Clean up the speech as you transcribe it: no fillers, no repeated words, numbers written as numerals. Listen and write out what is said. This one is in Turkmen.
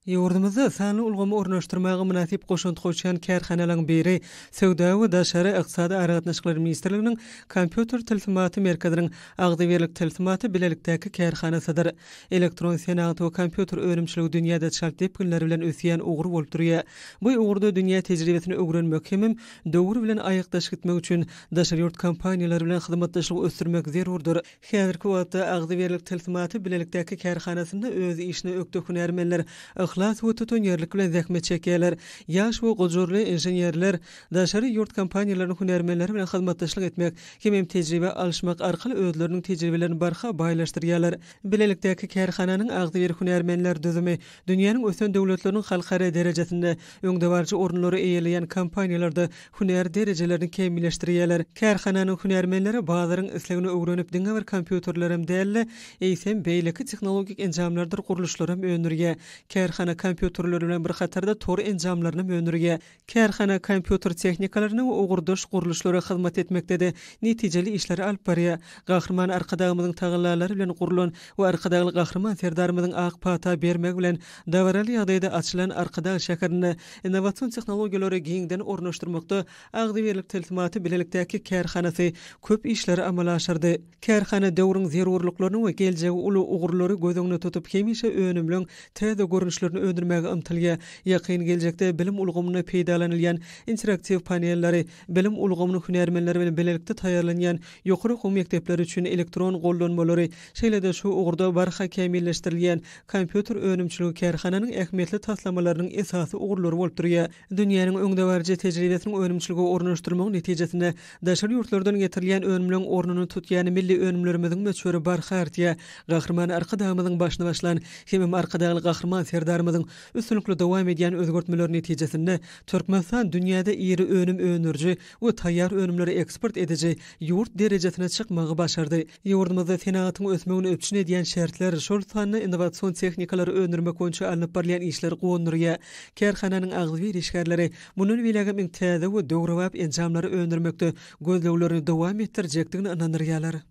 Ýurdumyzda sanly ulgamy ornaşdyrmagy münasip goşunty goşan kärhanalaryň biri Söwda we Daşary ykdysady aragatnaşyklary ministrliginiň kompýuter tilsimaty merkeziniň agdyberlik tilsimaty bilelikdäki kärhanasydyr. Elektron senat we kompýuter öňümçiligi dünýäde çarpdyp günler bilen ösýän ugry bolup durýar. Bu ugrda dünýä tejribesini öwrenmek hemem döwür bilen aýakdaş gitmek üçin daşary ýurt kompaniýalary bilen hyzmatdaşlyk ösdürmek zerurdur. Häzirki wagtda agdyberlik tilsimaty bilelikdäki kärhanasynda öz işine ökdük hünärmenler ihlas we tutunýarlyk bilen zähmet çekýärler. Ýaş we gojurly inženýerler daşary ýurt kompaniýalarynyň hünärmenleri bilen hyzmatdaşlyk etmek, hemem tejribe alşmak arkaly özleriniň tejribelerini barha baýlaşdyrýarlar. Bilelikdäki kärhananyň agdyber hünärmenler düzümi dünýäniň ösen döwletleriniň halkara derejesinde öňdebarjy orunlary eýeleýän kompaniýalarda hünär derejelerini kemilleşdirýärler. Kärhananyň hünärmenleri bazaryň islegini öwrenip diňe bir kompýuterlerem dälle, eýsem beýleki tehnologik enjamlardyr guruluşlarym öňürýär. Kärhana kompýuterleri bilen bir hatarda tor enjamlaryny öňürýär. Kärhana kompýuter tehnikalaryny we ugurdaş guruluşlara hyzmat etmekde netijeli işleri alyp barýar. Gahrman arkadagymyzyň tagallalary bilen gurulan we arkadagy gahrman serdarymyzyň ak pata bermek bilen dawaraly ýagdaýda açylan arkadag şäherine innowasion tehnologiýalary giňden ornaşdyrmakda agdyberlik tilsimaty bilelikdäki kärhanasy köp işleri amala aşyrdy. Kärhana döwrüň zerurlyklaryny we geljegi uly ugurlary gözüňde tutup hemişe önümlüň täze görünüşlerini öndürmäge ymtylýar. Ýakyn geljekde bilim ulgamyna peýdalanylýan interaktiv panellary, bilim ulgamyny hünärmenleri bilen bilelikde taýýarlanýan ýokary okuw mekdepleri üçin elektron gollanmalary, şeýle-de şu ugurda barha kemilleşdirilýän kompýuter öňümçiligi kärhananyň ähmiýetli taslamalarynyň esasy ugurlary bolup durýar. Dünýäniň öňdebarjy tejribesiniň öňümçiligi ornaşdyrmak netijesinde daşary ýurtlardan getirilýän önümlüň ornuny tutýan milli önümlerimiziň möçberi barha artýar. Gahrman arkadagymyzyň başyna başlan, hemem arkadagy gahrman serdarymyzyň üstünlikli dowam edýän özgörtmeler netijesinde Türkmenistan dünýäde iri önüm öňürji we taýýar önümleri eksport ediji ýurt derejesine çykmagy başardy. Ýurdumyzda senatyň ösmegini öpçün edýän şertler şol sanly innowasion tehnikalary öňürmek boýunça alınıp barýan işler gowunurýar. Kärhananyň agdyber işgärleri munun bilegem täze we döwrewap enjamlary öňürmekde gözleglerini dowam etdirjekdigini inanyrýarlar.